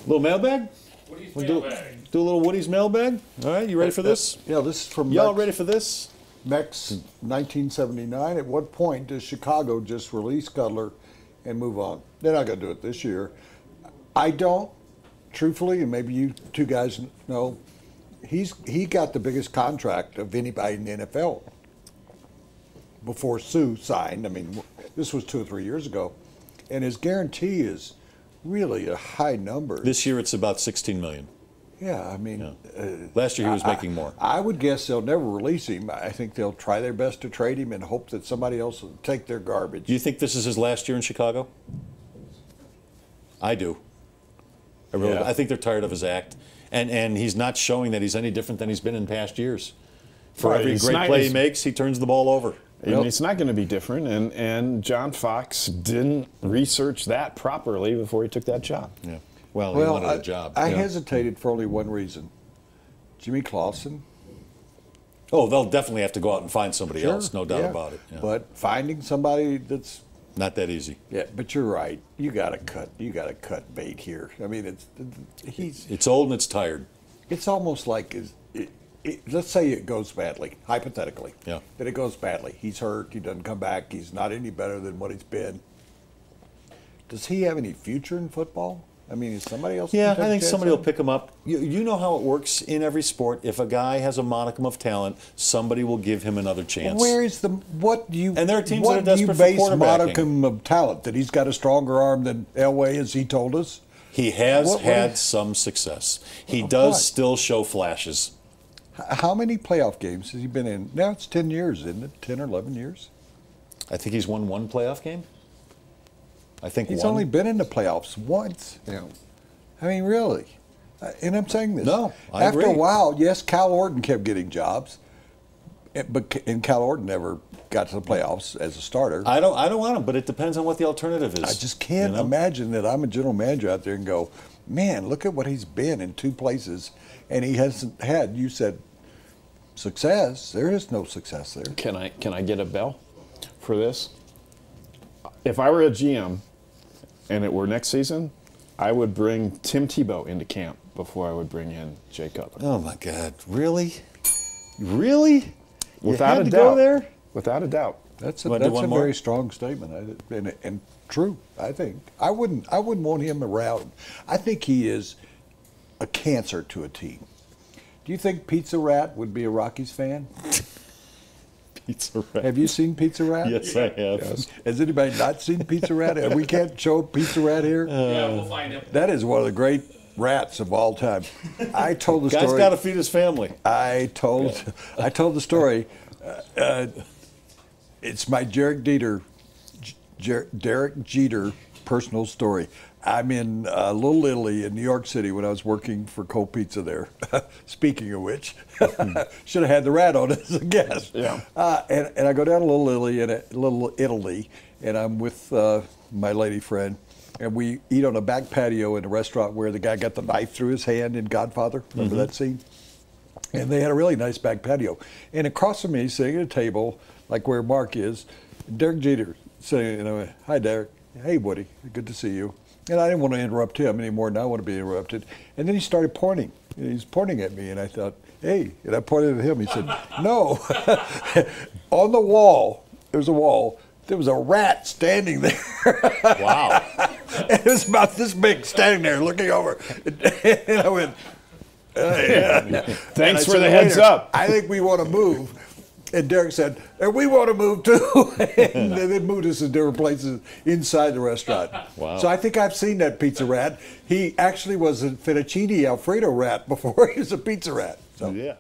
Little mailbag? Woody's We'll mailbag. do a little Woody's mailbag. All right, you ready for this? Yeah, this is from Y'all ready for this? Mex 1979. At what point does Chicago just release Cutler and move on? They're not going to do it this year. I don't, truthfully, and maybe you two guys know, he got the biggest contract of anybody in the NFL before Sue signed. I mean, this was 2 or 3 years ago, and his guarantee is really a high number. This year it's about $16 million. Yeah, I mean, Last year he was making more. I would guess they'll never release him. I think they'll try their best to trade him and hope that somebody else will take their garbage. Do you think this is his last year in Chicago? I do. I think they're tired of his act, and he's not showing that he's any different than he's been in past years. For every great play he makes, he turns the ball over. It's not going to be different, and John Fox didn't research that properly before he took that job. Yeah. Well, he wanted a job. I hesitated for only one reason. Jimmy Clausen. Oh, they'll definitely have to go out and find somebody else, no doubt about it. Yeah. But finding somebody that's not that easy. Yeah, but you're right. You got to cut bait here. I mean, it's old and it's tired. It's almost like let's say it goes badly, hypothetically. Yeah. That it goes badly. He's hurt. He doesn't come back. He's not any better than what he's been. Does he have any future in football? I mean, is somebody else? Yeah, I think somebody will pick him up. You know how it works in every sport. If a guy has a modicum of talent, somebody will give him another chance. Where is what do you? And there are teams that are desperate for quarterbacking. What do you base modicum of talent? That he's got a stronger arm than Elway, as he told us. He has had some success. He does still show flashes. How many playoff games has he been in? Now it's 10 years, isn't it? 10 or 11 years. I think he's won one playoff game. I think he's only been in the playoffs once. Yeah. I mean, really. And I'm saying this. No, I After agree. a while, yes, Cal Orton kept getting jobs, and Cal Orton never got to the playoffs as a starter. I don't want him, but it depends on what the alternative is. I just can't imagine that I'm a general manager out there and go, man, look at what he's been in 2 places, and he hasn't had, you said, success. There is no success there. Can I get a bell for this? If I were a GM and it were next season, I would bring Tim Tebow into camp before I would bring in Jay Cutler. Oh my God! Really? Really? Without a doubt. Go there? Without a doubt. That's a very strong statement, and true. I think I wouldn't want him around. I think he is a cancer to a team. Do you think Pizza Rat would be a Rockies fan? Pizza Rat. Have you seen Pizza Rat? Yes, I have. Yes. Has anybody not seen Pizza Rat? We can't show Pizza Rat here. Yeah, we'll find him. That is one of the great rats of all time. I told the story. Guy's got to feed his family. I told the story. It's my Derek Jeter personal story. I'm in Little Italy in New York City when I was working for Cold Pizza there. Speaking of which, should have had the rat on as a guest. Yeah. And I go down to Little Italy, and I'm with my lady friend, and we eat on a back patio in a restaurant where the guy got the knife through his hand in Godfather. Remember that scene? And they had a really nice back patio. And across from me, sitting at a table, like where Mark is, Derek Jeter saying, hi Derek, hey Woody, good to see you. And I didn't want to interrupt him any more than I want to be interrupted. And then he started pointing. And he's pointing at me, and I thought, hey. And I pointed at him. He said, no. On the wall, there's a wall. There was a rat standing there. Wow. And it was about this big, standing there looking over. And I went, yeah. Thanks for the heads up. I think we want to move. And Derek said, and we want to move too. And they moved us to different places inside the restaurant. Wow. So I think I've seen that Pizza Rat. He actually was a fettuccine Alfredo rat before he was a pizza rat. So. Yeah.